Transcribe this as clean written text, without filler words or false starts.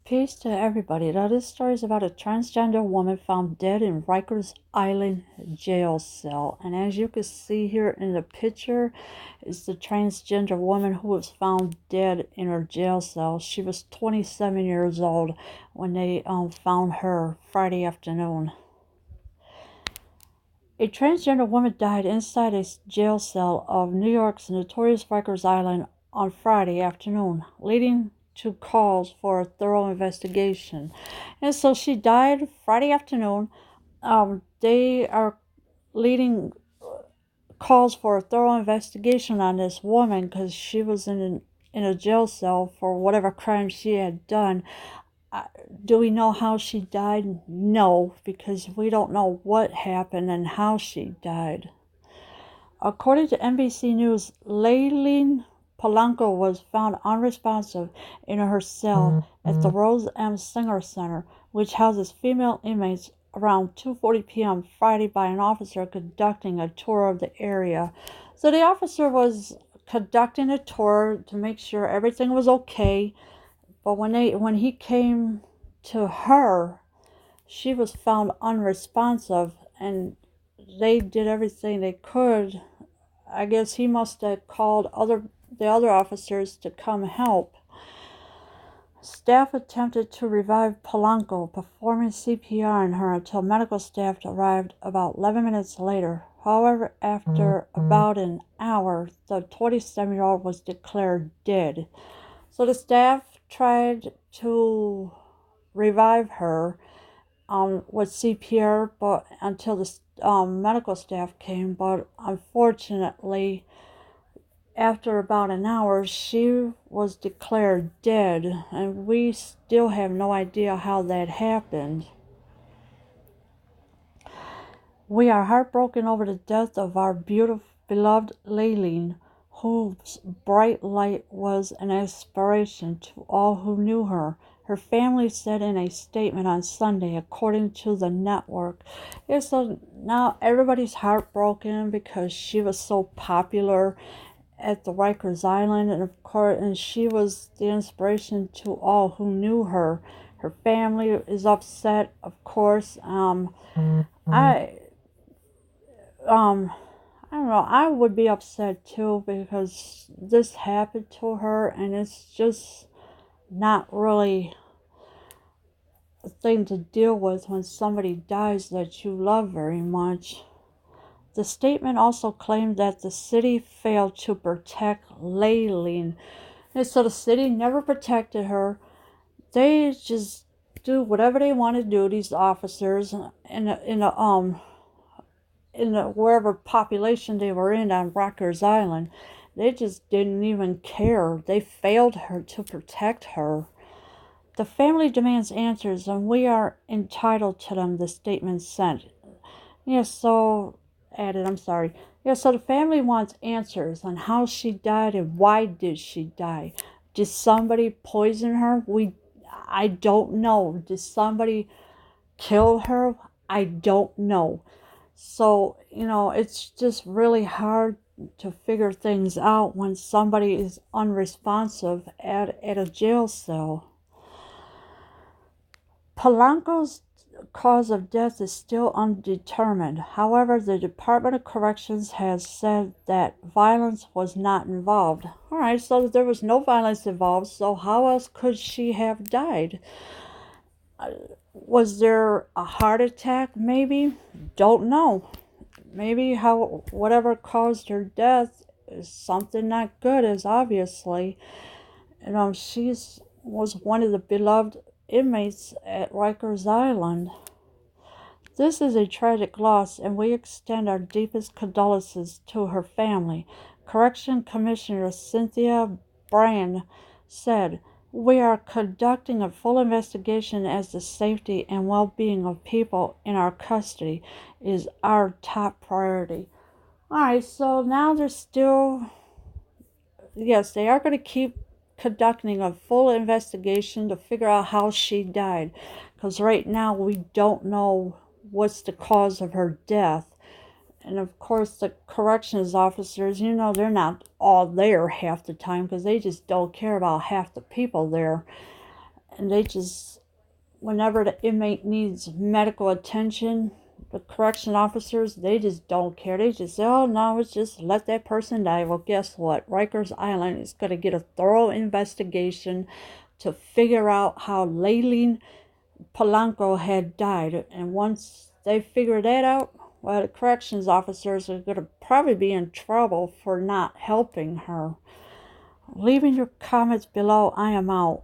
Peace to everybody. Now, this story is about a transgender woman found dead in Rikers Island jail cell. And as you can see here in the picture, is the transgender woman who was found dead in her jail cell. She was 27 years old when they found her Friday afternoon. A transgender woman died inside a jail cell of New York's notorious Rikers Island on Friday afternoon, leading to calls for a thorough investigation. And so she died Friday afternoon. They are leading calls for a thorough investigation on this woman because she was in a jail cell for whatever crime she had done. Do we know how she died? No, because we don't know what happened and how she died. According to NBC News, Layleen Polanco was found unresponsive in her cell at the Rose M. Singer Center, which houses female inmates, around 2:40 p.m. Friday by an officer conducting a tour of the area. So the officer was conducting a tour to make sure everything was okay, but when he came to her, she was found unresponsive, and they did everything they could. I guess he must have called the other officers to come help. Staff attempted to revive Polanco, performing CPR on her until medical staff arrived about 11 minutes later. However, after about an hour, the 27-year-old was declared dead. So the staff tried to revive her with CPR, but until the medical staff came. But unfortunately, after about an hour, she was declared dead, and we still have no idea how that happened. We are heartbroken over the death of our beautiful, beloved Layleen, whose bright light was an inspiration to all who knew her. Her family said in a statement on Sunday, according to the network. Yeah, so now everybody's heartbroken because she was so popular at the Rikers Island, and of course, and she was the inspiration to all who knew her. Her family is upset, of course. I I don't know. I would be upset too because this happened to her, and it's just not really a thing to deal with when somebody dies that you love very much. The statement also claimed that the city failed to protect Layleen. And so the city never protected her. They just do whatever they want to do, these officers, in the wherever population they were in on Rikers Island. They just didn't even care. They failed her to protect her. The family demands answers, and we are entitled to them, the statement said. Yes, so added, I'm sorry. Yeah, so the family wants answers on how she died and why did she die. Did somebody poison her? I don't know. Did somebody kill her? I don't know. So, it's just really hard to figure things out when somebody is unresponsive at a jail cell. Polanco's cause of death is still undetermined. However, the Department of Corrections has said that violence was not involved. All right, so there was no violence involved, so how else could she have died? Was there a heart attack, maybe? Don't know. Maybe whatever caused her death is something not good, as obviously. She's was one of the beloved inmates at Rikers Island. This is a tragic loss, and we extend our deepest condolences to her family. Correction Commissioner Cynthia Brand said, "We are conducting a full investigation as the safety and well-being of people in our custody is our top priority." All right, so now they're still, yes, they are going to keep conducting a full investigation to figure out how she died, because right now we don't know what's the cause of her death. And of course, the corrections officers, they're not all there half the time because they just don't care about half the people there. and they just, whenever the inmate needs medical attention, the correction officers, they just don't care. They just say, oh no, it's just let that person die. Well, guess what? Rikers Island is going to get a thorough investigation to figure out how Layleen Polanco had died. And once they figure that out, well, the corrections officers are going to probably be in trouble for not helping her. Leaving your comments below. I am out.